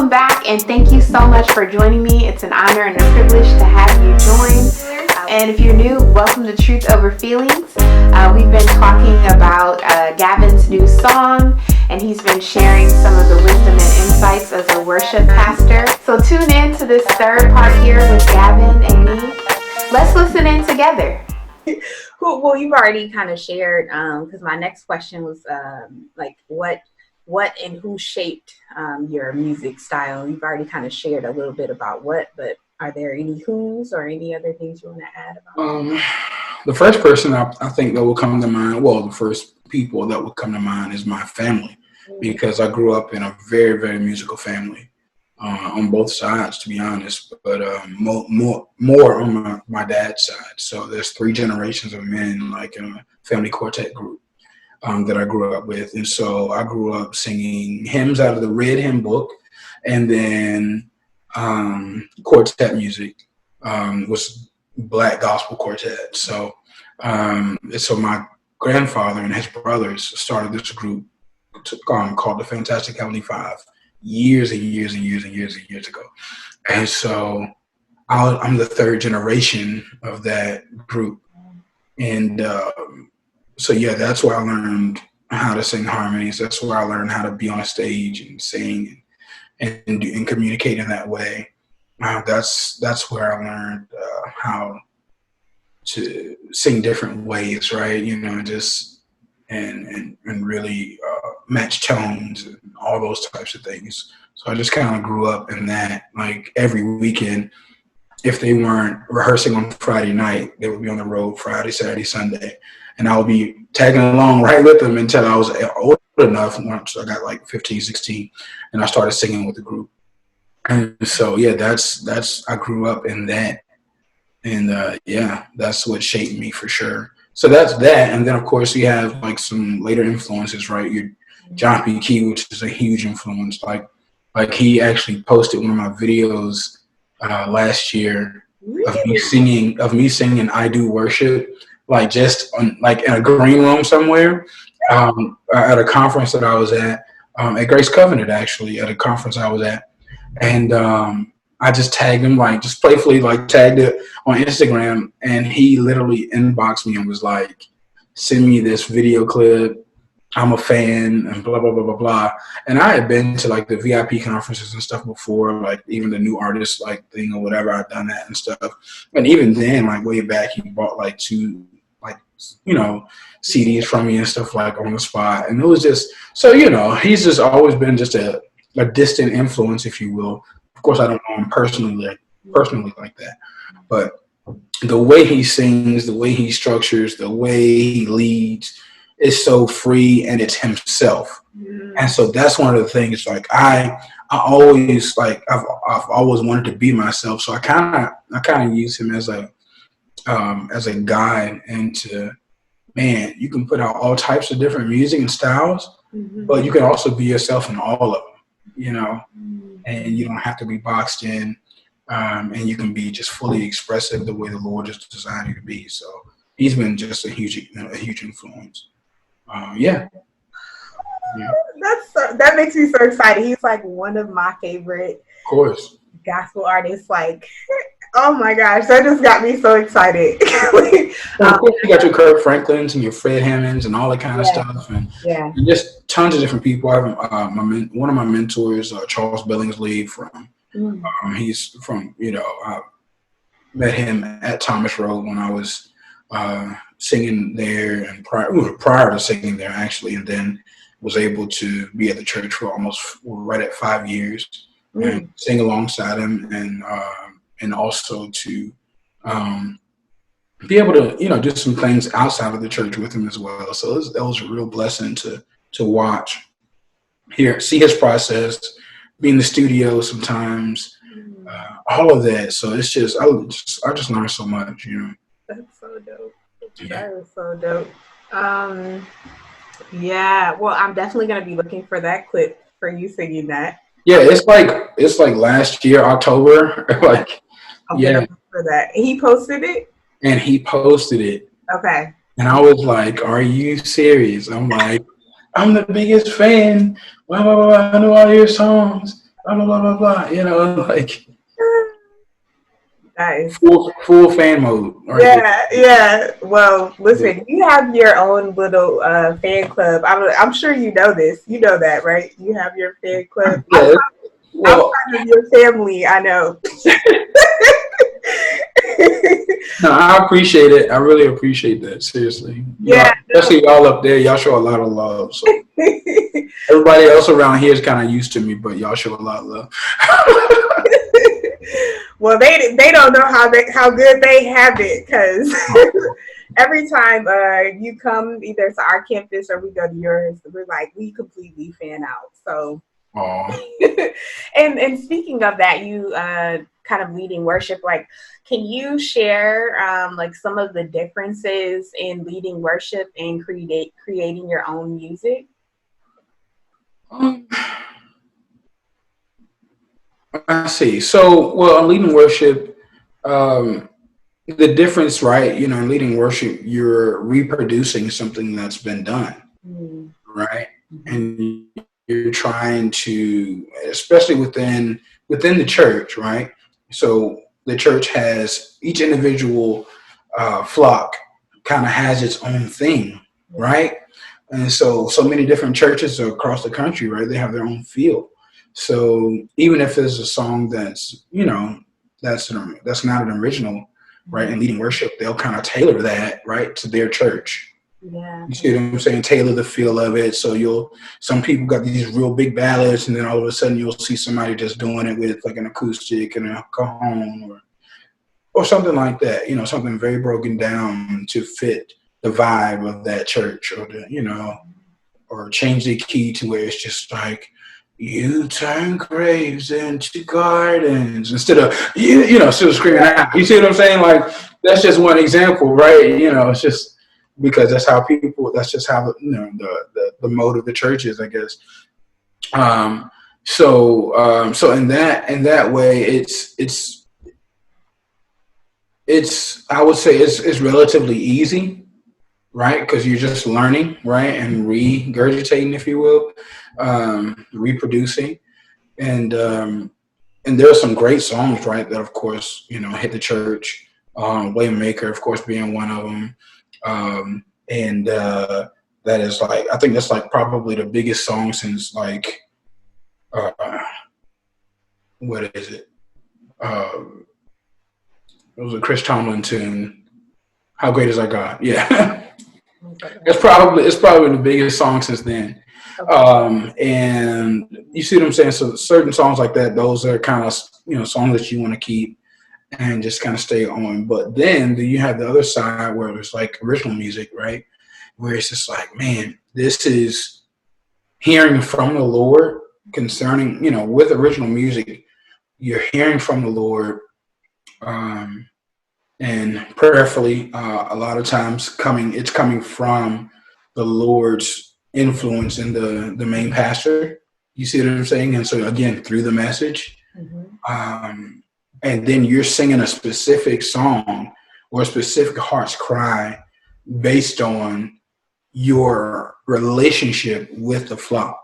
welcome back, and thank you so much for joining me. It's an honor and a privilege to have you join. And if you're new, welcome to Truth Over Feelings. We've been talking about Gavin's new song, and he's been sharing some of the wisdom and insights as a worship pastor. So tune in to this third part here with Gavin and me. Let's listen in together. Well, you've already kind of shared, because my next question was like what and who shaped your music style. You've already kind of shared a little bit about what, but are there any who's or any other things you want to add about? The first person I think that will come to mind, well, the first people that would come to mind is my family, because I grew up in a very, very musical family on both sides, to be honest, but more on my dad's side. So there's 3 generations of men, like in a family quartet group that I grew up with. And so I grew up singing hymns out of the Red Hymn Book, and then quartet music was Black gospel quartet. So my grandfather and his brothers started this group called the Fantastic Heavenly Five years and years and years and years and years ago. And so I'm the 3rd generation of that group. And so yeah, that's where I learned how to sing harmonies. That's where I learned how to be on a stage and sing and communicate in that way. That's where I learned how to sing different ways, right? You know, just and really match tones and all those types of things. So I just kind of grew up in that. Like every weekend, if they weren't rehearsing on Friday night, they would be on the road Friday, Saturday, Sunday, and I would be tagging along right with them until I was old enough. Once I got like 15, 16, and I started singing with the group. And so yeah, that's I grew up in that. And yeah, that's what shaped me for sure. So that's that. And then, of course, you have like some later influences, right? Your John P. Key, which is a huge influence. Like he actually posted one of my videos last year of me singing "I Do Worship," like just on, like in a green room somewhere at a conference that I was at Grace Covenant, actually, at a conference I was at. And I just tagged him, like just playfully, like tagged it on Instagram, and he literally inboxed me and was like, "Send me this video clip. I'm a fan," and blah blah blah blah blah. And I had been to like the VIP conferences and stuff before, like even the new artist like thing or whatever. I'd done that and stuff. And even then, like way back, he bought like 2 like CDs from me and stuff like on the spot. And it was just so he's just always been just a distant influence, if you will. Of course, I don't know him personally like that, but the way he sings, the way he structures, the way he leads is so free, and it's himself. And so that's one of the things. Like I always I've always wanted to be myself. So I kind of use him as a guide into, man, you can put out all types of different music and styles, but you can also be yourself in all of them, and you don't have to be boxed in, and you can be just fully expressive the way the Lord has designed you to be. So he's been just a huge influence. Yeah. That makes me so excited. He's like one of my favorite, of course, gospel artists. Like, oh my gosh, that just got me so excited. Well, of course, you got your Kirk Franklins and your Fred Hammonds and all that kind of stuff, and just tons of different people. I have one of my mentors, Charles Billingsley he's from I met him at Thomas Road when I was singing there, and prior to singing there actually, and then was able to be at the church for almost right at 5 years and sing alongside him, and also to be able to do some things outside of the church with him as well. So that was a real blessing to watch, see his process, be in the studio sometimes, all of that. So it's just I just learned so much. That's so dope. That is so dope. Yeah, well, I'm definitely gonna be looking for that clip for you singing that. Yeah, it's like last year October. Like, yeah, for that. He posted it. And he posted it. Okay. And I was like, "Are you serious?" I'm like, "I'm the biggest fan. Blah blah blah. I know all your songs." blah blah blah blah blah. You know, like Nice. full fan mode right there. Yeah, yeah. Well, listen, you have your own little fan club. I'm sure you know this. You know that, right? You have your fan club Yeah. Well, outside of your family. I know. no, I appreciate it. I really appreciate that. Seriously, Yeah. especially y'all up there. Y'all show a lot of love. So everybody else around here is kind of used to me, but y'all show a lot of love. Well, they don't know how good they have it, because every time you come either to our campus or we go to yours, we're like, we completely fan out. So, and speaking of that, you kind of leading worship, like, can you share like some of the differences in leading worship and creating your own music? I see. So, well, in leading worship, the difference, right? You know, in leading worship, you're reproducing something that's been done, right? And you're trying to, especially within the church, right? So the church has each individual flock kind of has its own thing, right? And so many different churches across the country, right? They have their own feel. So even if there's a song that's, you know, that's not an original, right? And leading worship, they'll kind of tailor that, right, to their church. Yeah. You see what I'm saying? Tailor the feel of it. So some people got these real big ballads, and then all of a sudden you'll see somebody just doing it with like an acoustic and a cajon or something like that. You know, something very broken down to fit the vibe of that church, or or change the key to where it's just like, you turn graves into gardens instead of instead of screaming out. You see what I'm saying? Like, that's just one example, right? You know, it's just because that's just how the mode of the church is, I guess. So in that way, it's I would say it's relatively easy, right? Because you're just learning, right, and regurgitating, if you will, reproducing, and there are some great songs, right, that of course hit the church. Waymaker, of course, being one of them, and that is like, I think that's like probably the biggest song since like what is it? It was a Chris Tomlin tune. How Great Is Our God? Yeah. It's probably the biggest song since then. And you see what I'm saying? So certain songs like that, those are kind of songs that you want to keep and just kind of stay on. But then you have the other side where it's like original music, right? Where it's just like, man, this is hearing from the Lord concerning, with original music, you're hearing from the Lord, and prayerfully, a lot of times it's coming from the Lord's influence in the main pastor. You see what I'm saying? And so again, through the message, and then you're singing a specific song or a specific heart's cry based on your relationship with the flock.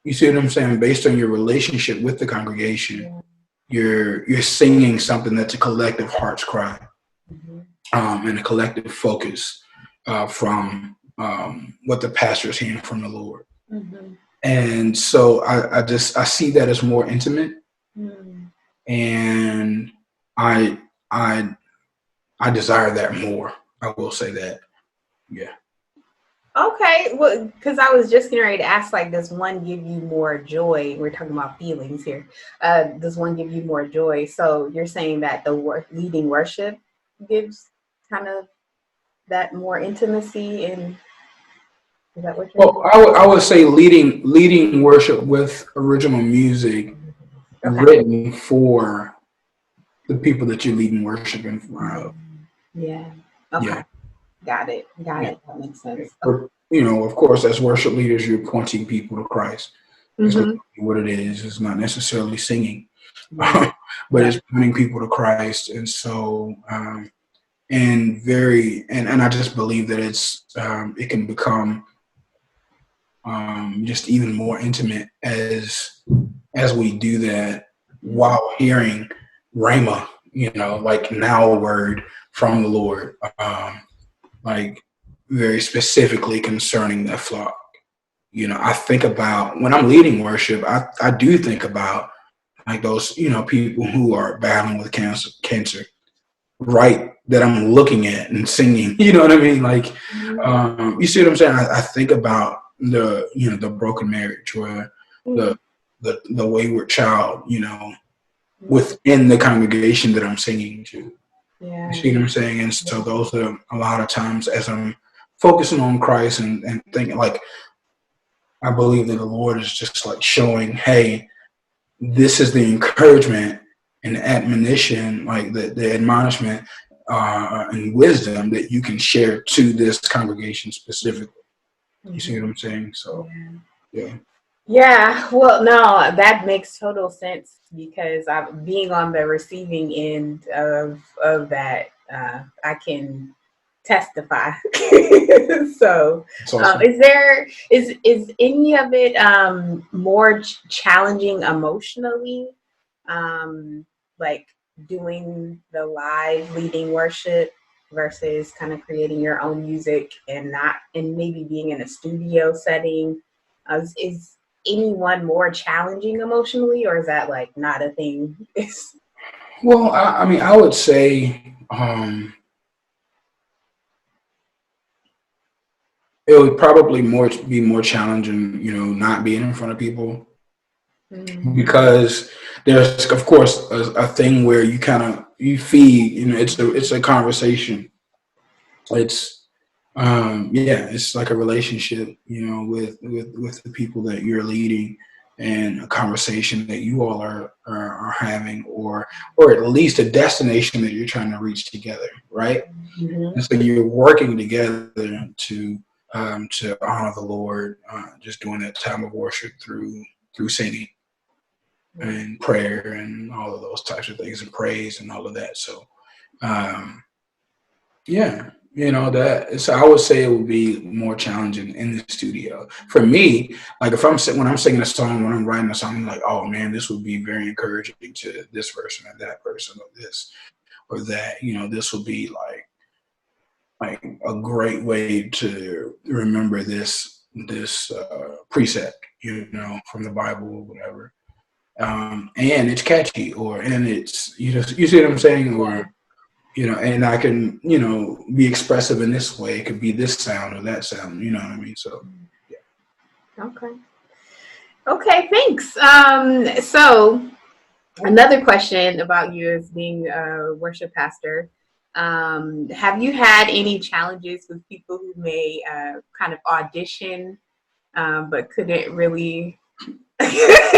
You see what I'm saying? Based on your relationship with the congregation, you're singing something that's a collective heart's cry, and a collective focus from what the pastor is hearing from the Lord. And so I see that as more intimate, and I desire that more. I will say that. Yeah. Okay, well, because I was just getting ready to ask, like, does one give you more joy? We're talking about feelings here. Does one give you more joy? So you're saying that the leading worship gives kind of that more intimacy, and is that what you're Well, I would say leading worship with original music written for the people that you're leading worship in front of. Yeah. Okay. Yeah. Got it. That makes sense. Of course, as worship leaders, you're pointing people to Christ. That's what it is. It's not necessarily singing, but it's pointing people to Christ. And so, and I just believe that it can become just even more intimate as as we do that while hearing Rhema, like now a word from the Lord, like very specifically concerning that flock. I think about when I'm leading worship, I do think about like those, people who are battling with cancer, right? That I'm looking at and singing, you know what I mean? Like, you see what I'm saying? I think about the broken marriage or the wayward child, within the congregation that I'm singing to. Yeah. You see what I'm saying? And so those are a lot of times as I'm focusing on Christ and thinking like, I believe that the Lord is just like showing, hey, this is the encouragement and admonition, like the admonishment and wisdom that you can share to this congregation specifically. You see what I'm saying? So, yeah. Yeah, well, no, that makes total sense because I'm being on the receiving end of that. I can testify. So, Awesome. is any of it more challenging emotionally, like doing the live leading worship versus kind of creating your own music and maybe being in a studio setting? Is anyone more challenging emotionally, or is that like not a thing? Well, I mean, I would say it would probably be more challenging, not being in front of people, because there's, of course, a thing where you feed. It's a conversation. It's it's like a relationship, with the people that you're leading, and a conversation that you all are having, or at least a destination that you're trying to reach together, right? And so you're working together to honor the Lord, just during that time of worship through singing and prayer and all of those types of things, and praise and all of that. So, so I would say it would be more challenging in the studio for me. Like when I'm singing a song, when I'm writing a song, I'm like, oh man, this would be very encouraging to this person or that person or this or that. This would be like a great way to remember this precept, from the Bible or whatever. And it's catchy, and it's you see what I'm saying, or and I can be expressive in this way. It could be this sound or that sound. You know what I mean? So yeah. Okay, thanks. So another question about you as being a worship pastor. Have you had any challenges with people who may kind of audition but couldn't really sing?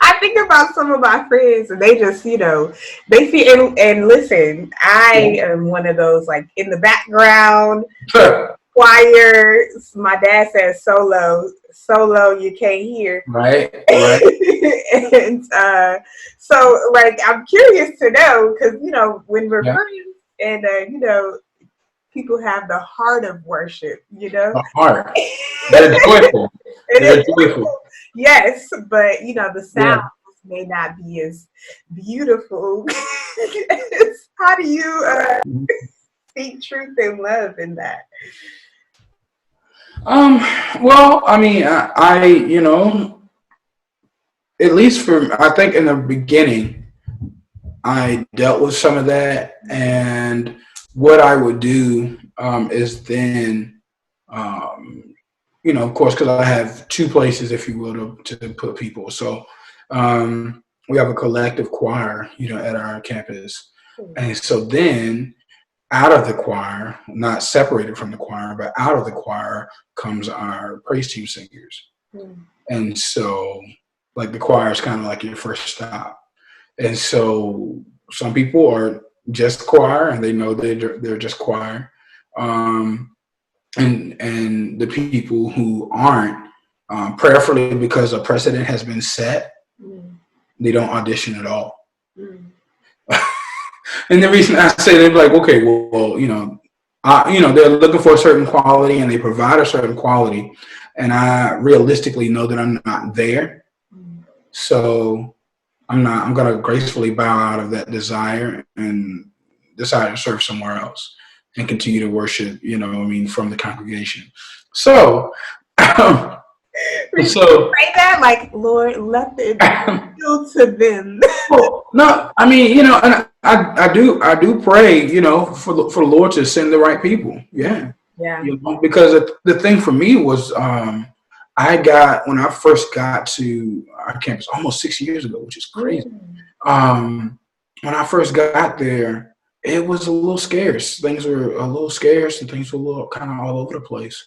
I think about some of my friends, and they just, they see and listen. I am one of those, like, in the background, choir. My dad says solo, you can't hear. Right. And so, like, I'm curious to know, because, when we're friends and, people have the heart of worship, The heart. That is joyful. joyful. Yes, but, the sound may not be as beautiful. How do you speak truth and love in that? Well, I mean, I at least I think in the beginning, I dealt with some of that, and what I would do is then, of course, because I have two places, if you will, to put people. So we have a collective choir, at our campus, and so then out of the choir, not separated from the choir, but out of the choir comes our praise team singers, and so like the choir is kind of like your first stop. And so some people are just choir, and they know they're just choir. And the people who aren't, prayerfully, because a precedent has been set, they don't audition at all. And the reason I say they're like, okay, well, they're looking for a certain quality, and they provide a certain quality, and I realistically know that I'm not there. So I'm going to gracefully bow out of that desire and decide to serve somewhere else and continue to worship, from the congregation. So, so Pray that, like, Lord, let it do to them. well, no, and I do pray, for the Lord to send the right people. Yeah. Yeah. Because the thing for me was, when I first got to our campus almost 6 years ago, which is crazy. When I first got there, it was a little scarce. Things were a little scarce and things were a little kind of all over the place.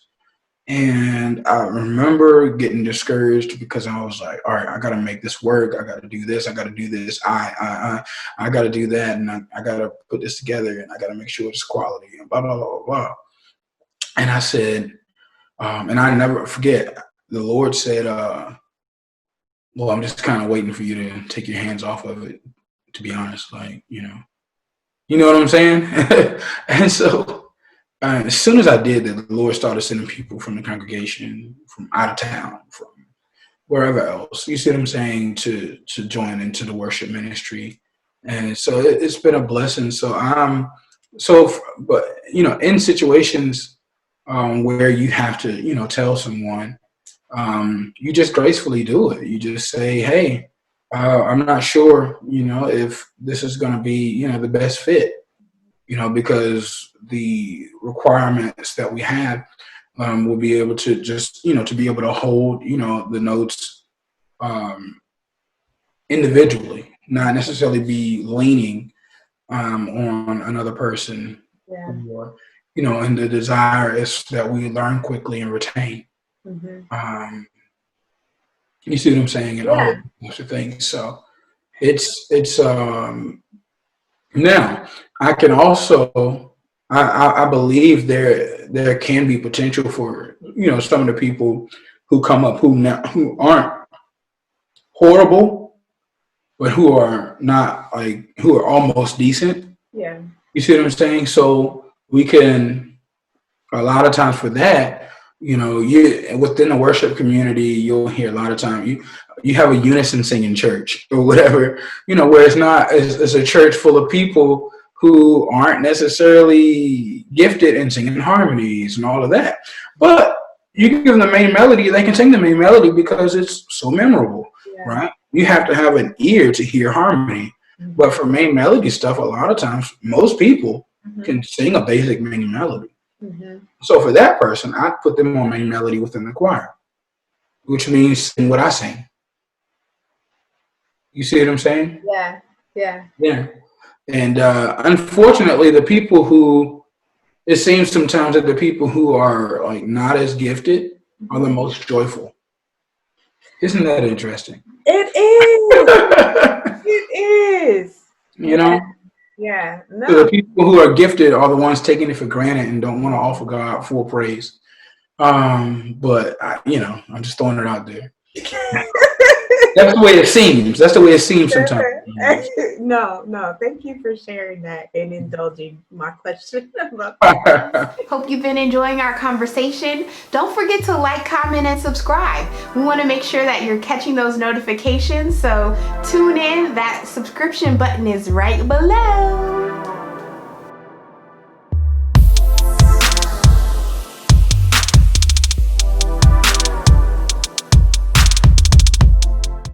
And I remember getting discouraged because I was like, all right, I got to make this work. I got to do this. I got to do this. I got to do that. And I got to put this together and I got to make sure it's quality and blah, blah, blah, blah. And I said, and I never forget, the Lord said, well, I'm just kind of waiting for you to take your hands off of it, to be honest. Like, you know what I'm saying? And so as soon as I did that, the Lord started sending people from the congregation, from out of town, from wherever else, you see what I'm saying, to join into the worship ministry. And so it's been a blessing. But, in situations where you have to, tell someone, you just gracefully do it. You just say, hey, I'm not sure, if this is going to be, the best fit, because the requirements that we have will be able to just, to be able to hold, the notes individually, not necessarily be leaning on another person. Yeah. Or, and the desire is that we learn quickly and retain. Mm-hmm. You see what I'm saying? And all those things. So it's now I can also I believe there can be potential for some of the people who come up who aren't horrible, but who are not who are almost decent. Yeah. You see what I'm saying? So we can a lot of times for that. You within the worship community, you'll hear a lot of time you have a unison singing church or whatever, where it's a church full of people who aren't necessarily gifted in singing harmonies and all of that. But you give them the main melody, they can sing the main melody because it's so memorable, right? You have to have an ear to hear harmony. Mm-hmm. But for main melody stuff, a lot of times, most people can sing a basic main melody. Mm-hmm. So for that person, I put them on main melody within the choir, which means sing what I sing. You see what I'm saying? Yeah. And unfortunately, it seems sometimes that the people who are not as gifted are the most joyful. Isn't that interesting? It is. It is. Yeah. No. So the people who are gifted are the ones taking it for granted and don't want to offer God full praise. But I'm just throwing it out there. That's the way it seems. Sometimes. No. Thank you for sharing that and indulging my question about Hope you've been enjoying our conversation. Don't forget to like, comment, and subscribe. We want to make sure that you're catching those notifications. So tune in. That subscription button is right below.